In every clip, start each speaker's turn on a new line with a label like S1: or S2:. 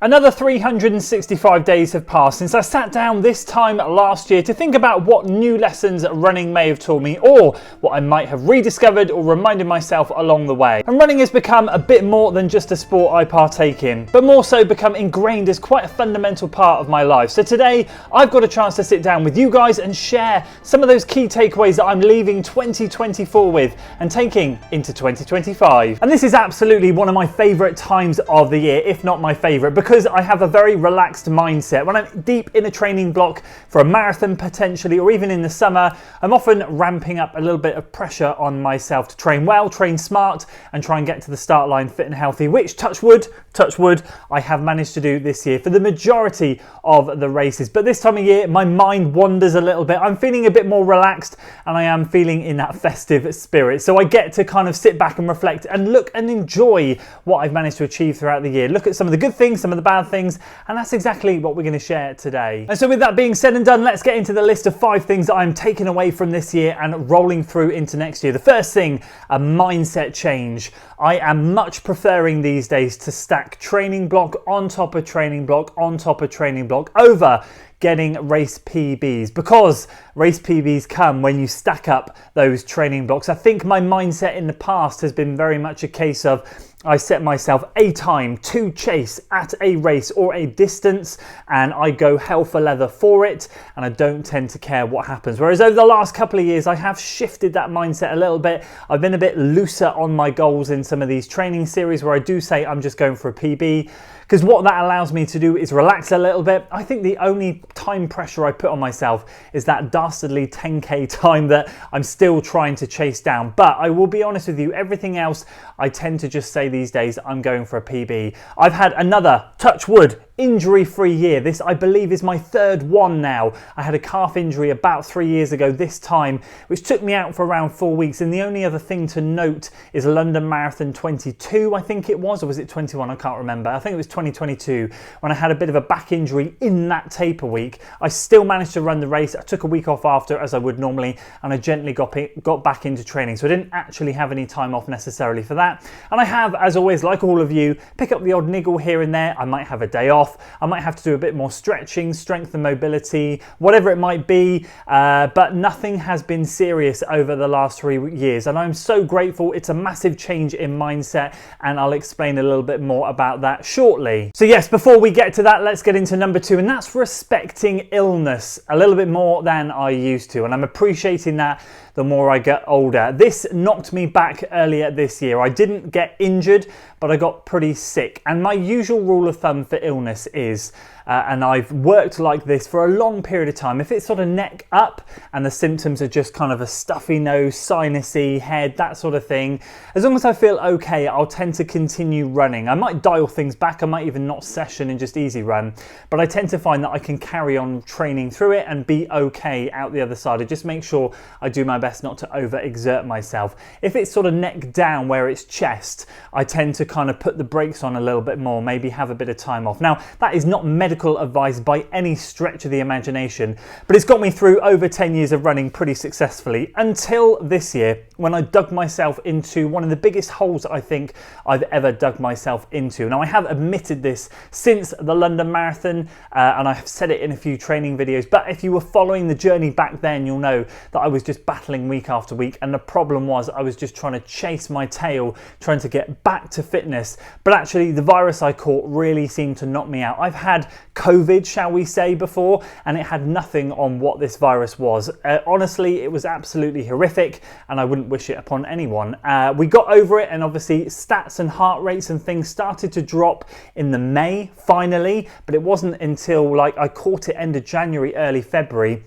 S1: Another 365 days have passed since I sat down this time last year to think about what new lessons running may have taught me, or what I might have rediscovered or reminded myself along the way. And running has become a bit more than just a sport I partake in, but more so become ingrained as quite a fundamental part of my life. So today I've got a chance to sit down with you guys and share some of those key takeaways that I'm leaving 2024 with and taking into 2025. And this is absolutely one of my favourite times of the year, if not my favourite, because I have a very relaxed mindset. When I'm deep in a training block for a marathon potentially, or even in the summer, I'm often ramping up a little bit of pressure on myself to train well, train smart, and try and get to the start line fit and healthy, which, touch wood, I have managed to do this year for the majority of the races. But this time of year, my mind wanders a little bit. I'm feeling a bit more relaxed, and I am feeling in that festive spirit. So I get to kind of sit back and reflect and look and enjoy what I've managed to achieve throughout the year. Look at some of the good things, some of the bad things, and that's exactly what we're going to share today. And so with that being said and done, let's get into the list of 5 things that I'm taking away from this year and rolling through into next year. The first thing, a mindset change. I am much preferring these days to stack training block on top of training block on top of training block over getting race PBs, because race PBs come when you stack up those training blocks. I think my mindset in the past has been very much a case of I set myself a time to chase at a race or a distance, and I go hell for leather for it, and I don't tend to care what happens. Whereas over the last couple of years, I have shifted that mindset a little bit. I've been a bit looser on my goals in some of these training series where I do say I'm just going for a PB, because what that allows me to do is relax a little bit. I think the only time pressure I put on myself is that dastardly 10k time that I'm still trying to chase down. But I will be honest with you, everything else I tend to just say these days I'm going for a PB. I've had another, touch wood, injury-free year. This, I believe, is my 3rd one now. I had a calf injury about 3 years ago this time, which took me out for around 4 weeks. And the only other thing to note is London Marathon 22, I think it was, or was it 21? I can't remember. I think it was 2022 when I had a bit of a back injury in that taper week. I still managed to run the race. I took a week off after, as I would normally, and I gently got back into training. So I didn't actually have any time off necessarily for that. And I have, as always, like all of you, pick up the odd niggle here and there. I might have a day off. I might have to do a bit more stretching, strength and mobility, whatever it might be, but nothing has been serious over the last 3 years, and I'm so grateful. It's a massive change in mindset, and I'll explain a little bit more about that shortly. So yes, before we get to that, let's get into number 2, and that's respecting illness a little bit more than I used to, and I'm appreciating that the more I get older. This knocked me back earlier this year. I didn't get injured, but I got pretty sick. And my usual rule of thumb for illness is, and I've worked like this for a long period of time, if it's sort of neck up and the symptoms are just kind of a stuffy nose, sinusy, head, that sort of thing, as long as I feel okay, I'll tend to continue running. I might dial things back, I might even not session and just easy run, but I tend to find that I can carry on training through it and be okay out the other side. I just make sure I do my best not to overexert myself. If it's sort of neck down where it's chest, I tend to kind of put the brakes on a little bit more, maybe have a bit of time off. Now, that is not medical advice by any stretch of the imagination, but it's got me through over 10 years of running pretty successfully until this year, when I dug myself into one of the biggest holes I think I've ever dug myself into. Now, I have admitted this since the London Marathon, and I have said it in a few training videos, but if you were following the journey back then, you'll know that I was just battling week after week, and the problem was I was just trying to chase my tail, trying to get back to fitness, but actually the virus I caught really seemed to knock me out. I've had COVID, shall we say, before, and it had nothing on what this virus was. Honestly, it was absolutely horrific, and I wouldn't wish it upon anyone. We got over it, and obviously stats and heart rates and things started to drop in the May finally, but it wasn't until like I caught it end of January, early February.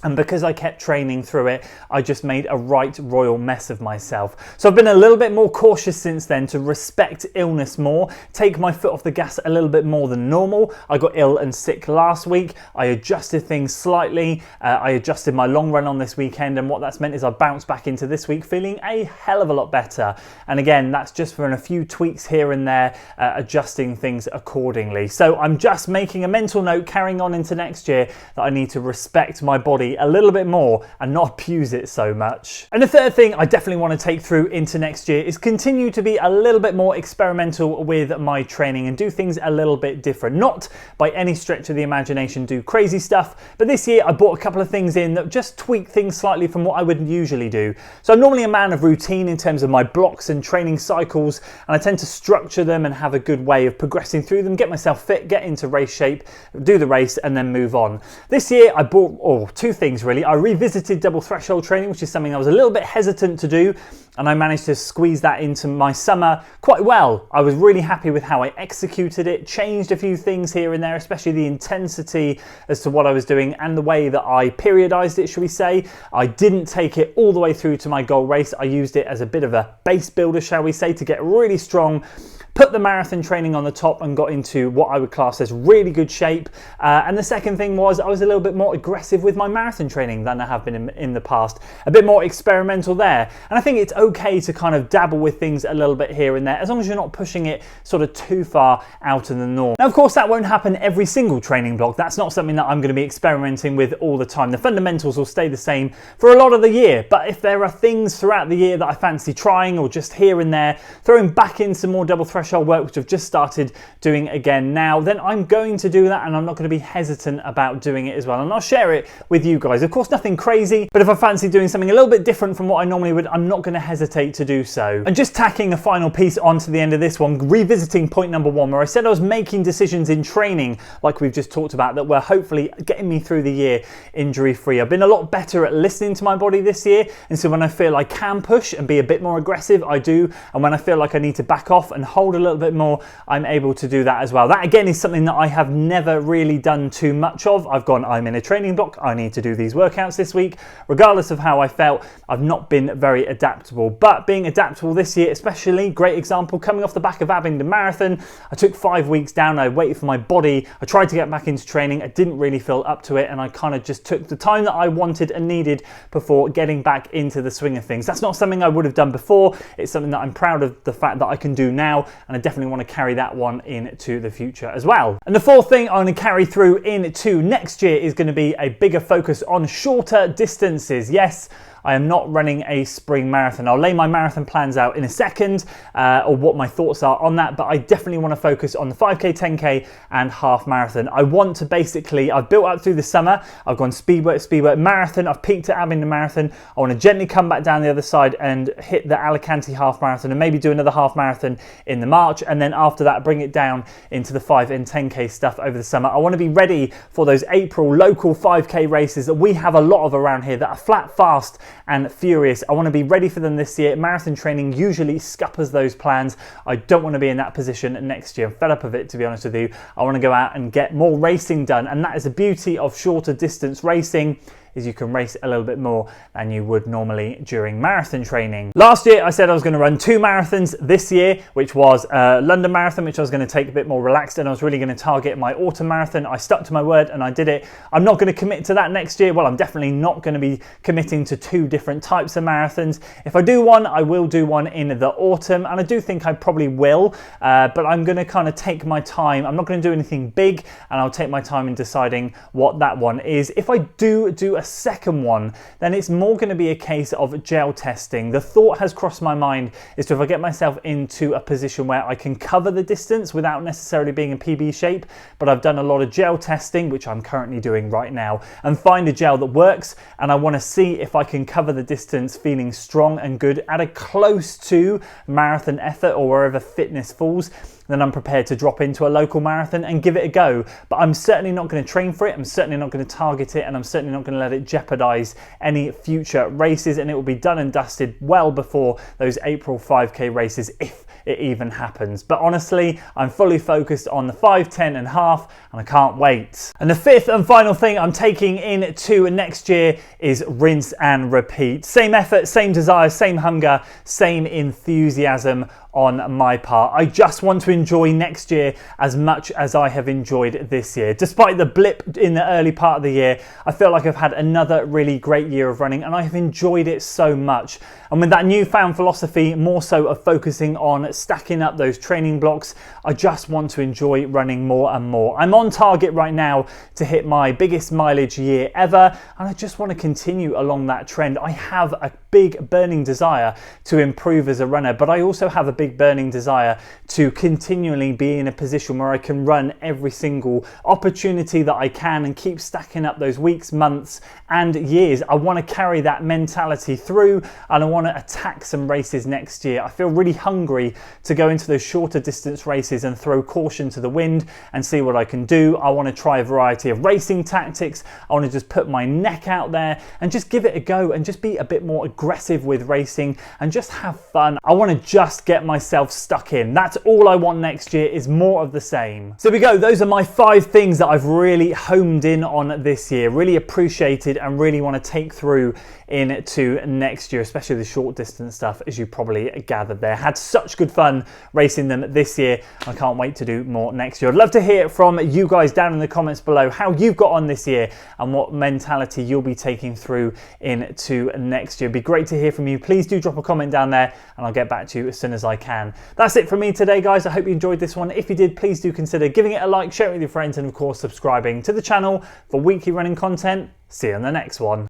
S1: And because I kept training through it, I just made a right royal mess of myself. So I've been a little bit more cautious since then to respect illness more, take my foot off the gas a little bit more than normal. I got ill and sick last week. I adjusted things slightly. I adjusted my long run on this weekend, and what that's meant is I bounced back into this week feeling a hell of a lot better. And again, that's just for a few tweaks here and there, adjusting things accordingly. So I'm just making a mental note carrying on into next year that I need to respect my body hopefully a little bit more and not abuse it so much. And the third thing I definitely want to take through into next year is continue to be a little bit more experimental with my training and do things a little bit different. Not by any stretch of the imagination do crazy stuff, but this year I bought a couple of things in that just tweak things slightly from what I would usually do. So I'm normally a man of routine in terms of my blocks and training cycles, and I tend to structure them and have a good way of progressing through them, get myself fit, get into race shape, do the race and then move on. This year I bought two things really. I revisited double threshold training, which is something I was a little bit hesitant to do, and I managed to squeeze that into my summer quite well. I was really happy with how I executed it, changed a few things here and there, especially the intensity as to what I was doing and the way that I periodized it, should we say. I didn't take it all the way through to my goal race. I used it as a bit of a base builder, shall we say, to get really strong, put the marathon training on the top and got into what I would class as really good shape. And the second thing was I was a little bit more aggressive with my marathon training than I have been in the past. A bit more experimental there. And I think it's okay to kind of dabble with things a little bit here and there, as long as you're not pushing it sort of too far out of the norm. Now, of course, that won't happen every single training block. That's not something that I'm going to be experimenting with all the time. The fundamentals will stay the same for a lot of the year. But if there are things throughout the year that I fancy trying, or just here and there, throwing back in some more double threshold work, which I've just started doing again now, then I'm going to do that, and I'm not going to be hesitant about doing it as well. And I'll share it with you guys. Of course, nothing crazy, but if I fancy doing something a little bit different from what I normally would, I'm not going to hesitate to do so. And just tacking a final piece onto the end of this one, revisiting point number one, where I said I was making decisions in training, like we've just talked about, that were hopefully getting me through the year injury-free. I've been a lot better at listening to my body this year, and so when I feel I can push and be a bit more aggressive, I do. And when I feel like I need to back off and hold a little bit more, I'm able to do that as well. That again is something that I have never really done too much of. I've gone, I'm in a training block, I need to do these workouts this week. Regardless of how I felt, I've not been very adaptable. But being adaptable this year, especially, great example, coming off the back of Abingdon Marathon, I took 5 weeks down, I waited for my body, I tried to get back into training, I didn't really feel up to it, and I kind of just took the time that I wanted and needed before getting back into the swing of things. That's not something I would have done before. It's something that I'm proud of the fact that I can do now, and I definitely want to carry that one into the future as well. And the fourth thing I'm going to carry through into next year is going to be a bigger focus on shorter distances. Yes, I am not running a spring marathon. I'll lay my marathon plans out in a second, or what my thoughts are on that, but I definitely want to focus on the 5K, 10K and half marathon. I want to basically, I've built up through the summer, I've gone speed work, marathon, I've peaked at Abingdon Marathon. I want to gently come back down the other side and hit the Alicante half marathon, and maybe do another half marathon in the March, and then after that bring it down into the 5 and 10K stuff over the summer. I want to be ready for those April local 5K races that we have a lot of around here that are flat, fast and furious. I want to be ready for them this year. Marathon training usually scuppers those plans. I don't want to be in that position next year. I'm fed up of it, to be honest with you. I want to go out and get more racing done, and that is the beauty of shorter distance racing, is you can race a little bit more than you would normally during marathon training. Last year I said I was going to run 2 marathons this year, which was London Marathon, which I was going to take a bit more relaxed, and I was really going to target my autumn marathon. I stuck to my word and I did it. I'm not going to commit to that next year. Well, I'm definitely not going to be committing to 2 different types of marathons. If I do one, I will do one in the autumn, and I do think I probably will, but I'm going to kind of take my time. I'm not going to do anything big, and I'll take my time in deciding what that one is. If I do a second one, then it's more going to be a case of gel testing. The thought has crossed my mind is to, if I get myself into a position where I can cover the distance without necessarily being in PB shape, but I've done a lot of gel testing, which I'm currently doing right now, and find a gel that works, and I want to see if I can cover the distance feeling strong and good at a close to marathon effort, or wherever fitness falls, then I'm prepared to drop into a local marathon and give it a go. But I'm certainly not going to train for it, I'm certainly not going to target it, and I'm certainly not going to let it jeopardize any future races, and it will be done and dusted well before those April 5K races, if it even happens. But honestly, I'm fully focused on the 5, 10 and half, and I can't wait. And the fifth and final thing I'm taking into next year is rinse and repeat. Same effort, same desire, same hunger, same enthusiasm on my part. I just want to enjoy next year as much as I have enjoyed this year. Despite the blip in the early part of the year, I feel like I've had another really great year of running and I have enjoyed it so much. And with that newfound philosophy, more so of focusing on stacking up those training blocks, I just want to enjoy running more and more. I'm on target right now to hit my biggest mileage year ever, and I just want to continue along that trend. I have a big burning desire to improve as a runner, but I also have a big burning desire to continually be in a position where I can run every single opportunity that I can and keep stacking up those weeks, months and years. I want to carry that mentality through, and I want to attack some races next year. I feel really hungry to go into those shorter distance races and throw caution to the wind and see what I can do. I want to try a variety of racing tactics. I want to just put my neck out there and just give it a go and just be a bit more aggressive with racing and just have fun. I want to just get myself stuck in. That's all I want next year, is more of the same. So there we go. Those are my 5 things that I've really homed in on this year, really appreciated and really want to take through into next year, especially the short distance stuff, as you probably gathered there. Had such good fun racing them this year. I can't wait to do more next year. I'd love to hear from you guys down in the comments below how you've got on this year and what mentality you'll be taking through into next year. It'd be great to hear from you. Please do drop a comment down there and I'll get back to you as soon as I can. That's it from me today, guys. I hope you enjoyed this one. If you did, please do consider giving it a like, share it with your friends, and of course subscribing to the channel for weekly running content. See you on the next one.